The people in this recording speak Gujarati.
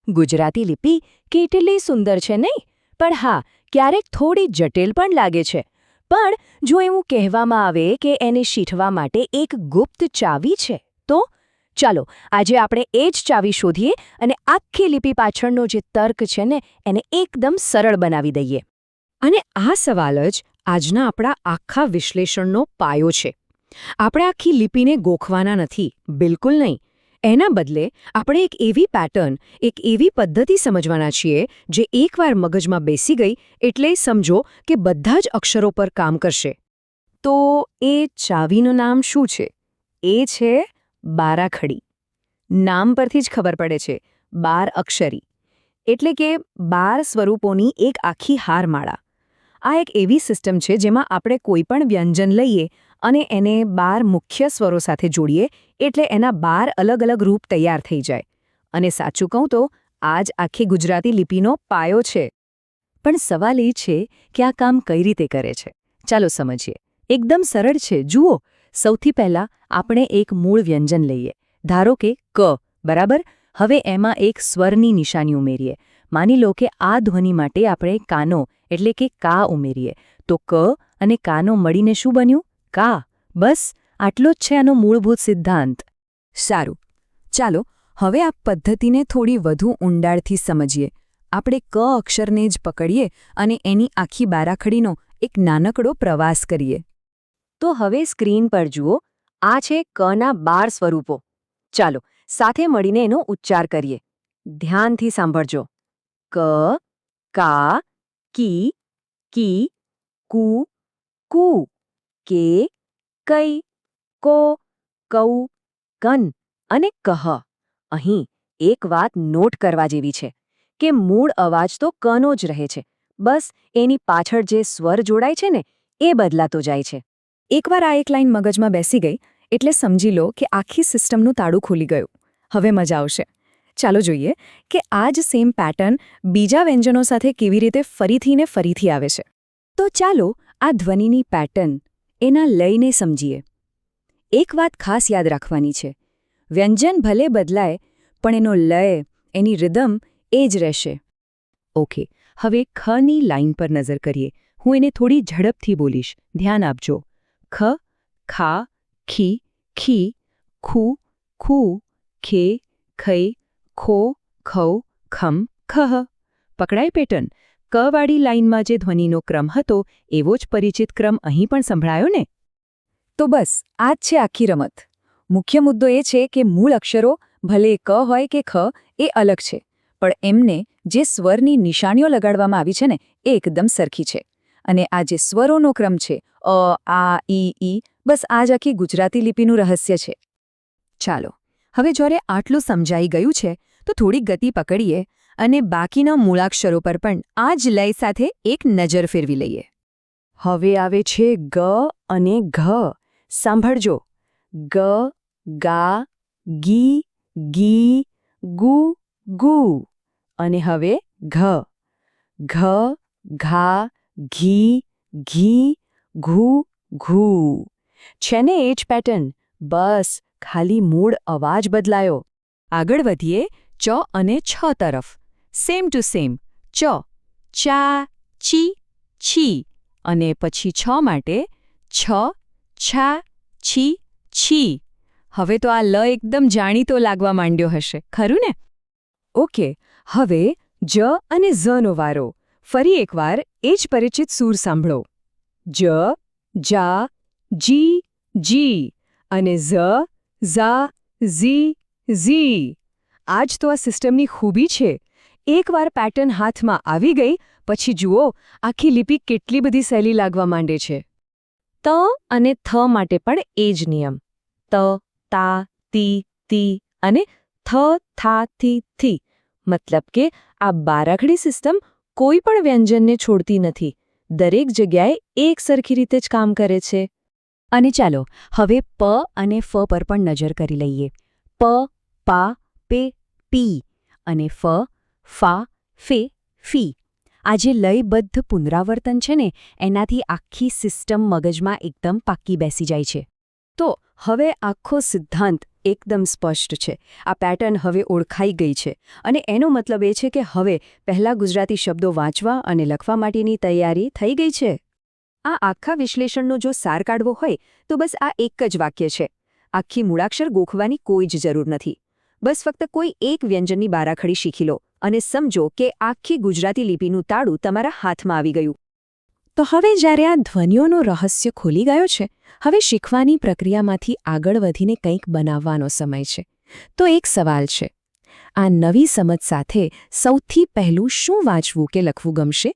ગુજરાતી લિપિ કેટલી સુંદર છે નહીં? પણ હા, ક્યારેક થોડી જટિલ પણ લાગે છે. પણ જો એવું કહેવામાં આવે કે એને શીખવા માટે એક ગુપ્ત ચાવી છે, તો ચાલો આજે આપણે એ જ ચાવી શોધીએ અને આખી લિપિ પાછળનો જે તર્ક છે ને એને એકદમ સરળ બનાવી દઈએ. અને આ સવાલ જ આજના આપણા આખા વિશ્લેષણનો પાયો છે. આપણે આખી લિપિને ગોખવાના નથી, બિલકુલ નહીં. એના બદલે આપણે એક એવી પેટર્ન, એક એવી પદ્ધતિ સમજવાના છીએ જે એકવાર મગજમાં બેસી ગઈ એટલે સમજો કે બધા જ અક્ષરો પર કામ કરશે. તો એ ચાવીનું નામ શું છે? એ છે બારાખડી. નામ પરથી જ ખબર પડે છે, 12 અક્ષરી. એટલે કે 12 સ્વરૂપોની એક આખી હારમાળા. આ એક એવી સિસ્ટમ છે જેમાં આપણે કોઈ પણ વ્યંજન લઈએ અને એને 12 મુખ્ય સ્વરો સાથે જોડીએ એટલે એના 12 અલગ-અલગ રૂપ તૈયાર થઈ જાય. અને સાચું કહું તો આ જ આખી ગુજરાતી લિપિનો પાયો છે. પણ સવાલ એ છે કે આ કામ કઈ રીતે કરે છે? ચાલો સમજીએ. એકદમ સરળ છે, જુઓ. સૌથી પહેલાં આપણે એક મૂળ વ્યંજન લઈએ. ધારો કે ક, બરાબર? હવે એમાં એક સ્વરની નિશાની ઉમેરીએ. માની લો કે આ ધ્વનિ માટે આપણે કાનો એટલે કે કા ઉમેરીએ. તો ક અને કાનો મળીને શું બન્યું? કા. બસ આટલો જ છે આનો મૂળભૂત સિદ્ધાંત. સારું, ચાલો હવે આ પદ્ધતિને થોડી વધુ ઊંડાણથી સમજીએ. આપણે ક અક્ષરને જ પકડીએ અને એની આખી બારાખડીનો એક નાનકડો પ્રવાસ કરીએ. તો હવે સ્ક્રીન પર જુઓ, આ છે કના 12 સ્વરૂપો. ચાલો સાથે મળીને એનો ઉચ્ચાર કરીએ. ધ્યાનથી સાંભળજો. ક, કા, કી, કી, કુ, કુ, કે, કઈ, કો, કૌ, કન અને કહ. અહીં એક વાત નોટ કરવા જેવી છે કે મૂળ અવાજ તો કનો જ રહે છે. બસ એની પાછળ જે સ્વર જોડાય છે ને એ બદલાતો જાય છે. એકવાર આ એક લાઈન મગજમાં બેસી ગઈ એટલે સમજી લો કે આખી સિસ્ટમનું તાળું ખુલી ગયું. હવે મજા આવશે. ચાલો જોઈએ કે આ જ સેમ પેટર્ન બીજા વ્યંજનો સાથે કેવી રીતે ફરીથી ને ફરીથી આવે છે. તો ચાલો આ ધ્વનિની પેટર્ન, એના લયને સમજીએ. એક વાત ખાસ યાદ રાખવાની છે. વ્યંજન ભલે બદલાય પણ એનો લય, એની રિધમ એ જ રહેશે. ઓકે, હવે ખની લાઈન પર નજર કરીએ. હું એને થોડી ઝડપથી બોલીશ, ધ્યાન આપજો. ખ, ખા, ખી, ખી, ખુ, ખુ, ખે, ખઈ, ખો, ખૌ, ખમ, ખહ. પકડાય પેટર્ન? કવાળી લાઈનમાં જે ધ્વનિનો ક્રમ હતો એવો જ પરિચિત ક્રમ અહીં પણ સંભળાયો ને? તો બસ આ જ છે આખી રમત. મુખ્ય મુદ્દો એ છે કે મૂળ અક્ષરો, ભલે ક હોય કે ખ, એ અલગ છે, પણ એમને જે સ્વરની નિશાનીઓ લગાડવામાં આવી છે ને એ એકદમ સરખી છે. અને આ જે સ્વરોનો ક્રમ છે, અ, આ, ઈ, બસ આ જ આખી ગુજરાતી લિપિનું રહસ્ય છે. ચાલો હવે જ્યારે આટલું સમજાઈ ગયું છે તો થોડી ગતિ પકડીએ અને બાકીના મૂળાક્ષરો પર પણ આ જ લય સાથે એક નજર ફેરવી લઈએ. હવે આવે છે ગ અને ઘ. સાંભળજો. ગ, ગા, ગી, ગી, ગુ, ગુ. અને હવે ઘ. ઘ, ઘા, ઘી, ઘી, ઘુ, ઘુ. છે ને એ જ પેટર્ન? બસ ખાલી મૂળ અવાજ બદલાયો. આગળ વધીએ ચ અને છ તરફ. Same to same. ચ, ચા, ચી, છી. અને પછી છ માટે છ, છા, છી, છી. હવે તો આ લ એકદમ જાણીતો લાગવા માંડ્યો હશે, ખરું ને? ઓકે, હવે જ અને ઝનો વારો. ફરી એકવાર એ જ પરિચિત સૂર સાંભળો. જ, જા, જી, જી. અને ઝ, ઝા, ઝી, ઝી. આ જ તો આ સિસ્ટમની ખૂબી છે. એકવાર પેટર્ન હાથમાં આવી ગઈ પછી જુઓ આખી લિપિ કેટલી બધી સહેલી લાગવા માંડે છે. ત અને થ માટે પણ એ જ નિયમ. ત, તા, તી, તી અને થ, થા, થી, થી. મતલબ કે આ બારાખડી સિસ્ટમ કોઈ પણ વ્યંજનને છોડતી નથી. દરેક જગ્યાએ એક સરખી રીતે જ કામ કરે છે. અને ચાલો હવે પ અને ફ પર પણ નજર કરી લઈએ. પ, પા, પે, પી. અને ફ, ફા, ફે, ફી. આ જે લયબદ્ધ પુનરાવર્તન છે ને એનાથી આખી સિસ્ટમ મગજમાં એકદમ પાક્કી બેસી જાય છે. તો હવે આખો સિદ્ધાંત એકદમ સ્પષ્ટ છે. આ પેટર્ન હવે ઓળખાઈ ગઈ છે અને એનો મતલબ એ છે કે હવે પહેલા ગુજરાતી શબ્દો વાંચવા અને લખવા માટેની તૈયારી થઈ ગઈ છે. આ આખા વિશ્લેષણનો જો સાર કાઢવો હોય તો બસ આ એક જ વાક્ય છે. આખી મૂળાક્ષર ગોખવાની કોઈ જ જરૂર નથી. બસ ફક્ત કોઈ એક વ્યંજનની બારાખડી શીખી લો અને સમજો કે આખી ગુજરાતી લિપિનું તાળું તમારા હાથમાં આવી ગયું. તો હવે જ્યારે આ ધ્વનિઓનું રહસ્ય ખોલી ગયો છે, હવે શીખવાની પ્રક્રિયામાંથી આગળ વધીને કંઈક બનાવવાનો સમય છે. તો એક સવાલ છે, આ નવી સમજ સાથે સૌથી પહેલું શું વાંચવું કે લખવું ગમશે?